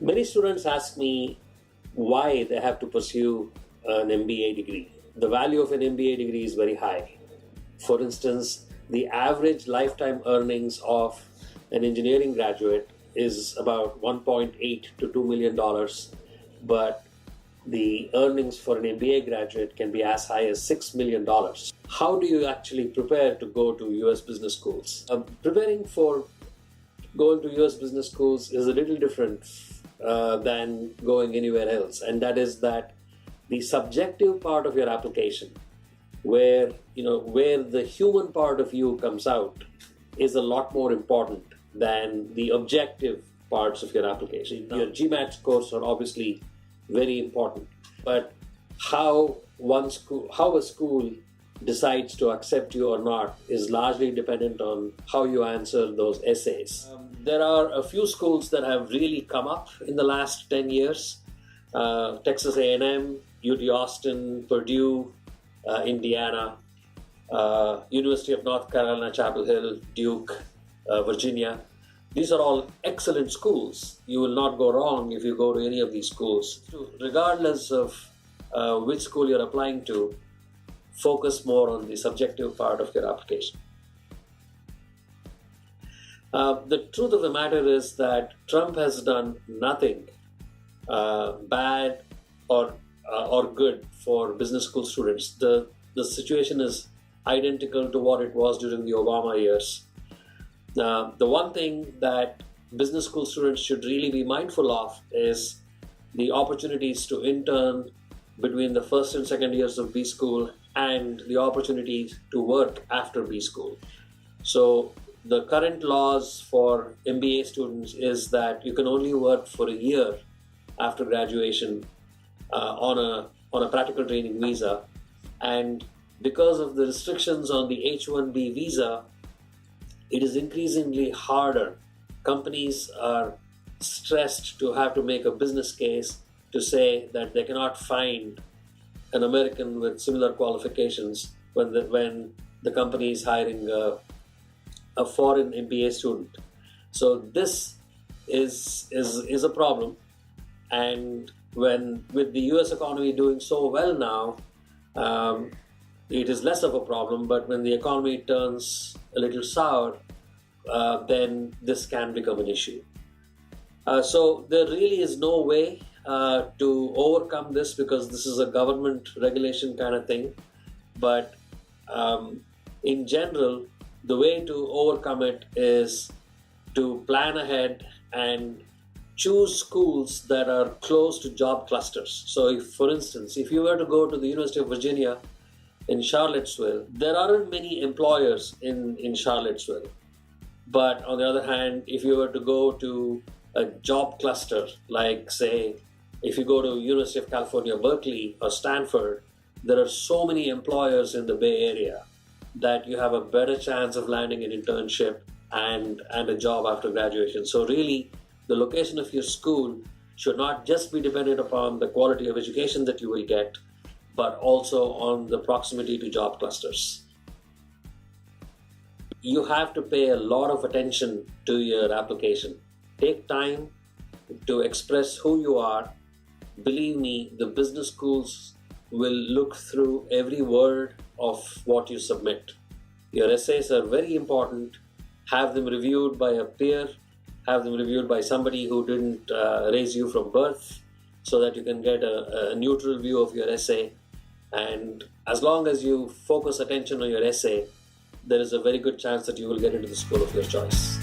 Many students ask me why they have to pursue an MBA degree. The value of an MBA degree is very high. For instance, the average lifetime earnings of an engineering graduate is about $1.8 to $2 million, but the earnings for an MBA graduate can be as high as $6 million. How do you actually prepare to go to US business schools? Preparing for going to US business schools is a little different than going anywhere else, and that is that the subjective part of your application, where the human part of you comes out, is a lot more important than the objective parts of your application. Your GMAT scores are obviously very important, but how a school decides to accept you or not is largely dependent on how you answer those essays. There are a few schools that have really come up in the last 10 years. Texas A&M, UT Austin, Purdue, Indiana, University of North Carolina, Chapel Hill, Duke, Virginia. These are all excellent schools. You will not go wrong if you go to any of these schools. Regardless of which school you're applying to, focus more on the subjective part of your application. The truth of the matter is that Trump has done nothing bad or good for business school students. The situation is identical to what it was during the Obama years. The one thing that business school students should really be mindful of is the opportunities to intern between the first and second years of B school and the opportunity to work after B school. So the current laws for MBA students is that you can only work for a year after graduation on a practical training visa, and because of the restrictions on the H-1B visa, it is increasingly harder. Companies are stressed to have to make a business case to say that they cannot find an American with similar qualifications when the company is hiring a foreign MBA student. So this is a problem, and with the US economy doing so well now, it is less of a problem, but when the economy turns a little sour, then this can become an issue. So there really is no way to overcome this, because this is a government regulation kind of thing. But in general, the way to overcome it is to plan ahead and choose schools that are close to job clusters. So if, for instance, if you were to go to the University of Virginia in Charlottesville, there aren't many employers in Charlottesville. But on the other hand, if you were to go to a job cluster, like say, if you go to University of California, Berkeley or Stanford, there are so many employers in the Bay Area that you have a better chance of landing an internship and a job after graduation. So really, the location of your school should not just be dependent upon the quality of education that you will get, but also on the proximity to job clusters. You have to pay a lot of attention to your application. Take time to express who you are. Believe me, the business schools will look through every word of what you submit. Your essays are very important. Have them reviewed by a peer. Have them reviewed by somebody who didn't raise you from birth, so that you can get a neutral view of your essay. And as long as you focus attention on your essay, there is a very good chance that you will get into the school of your choice.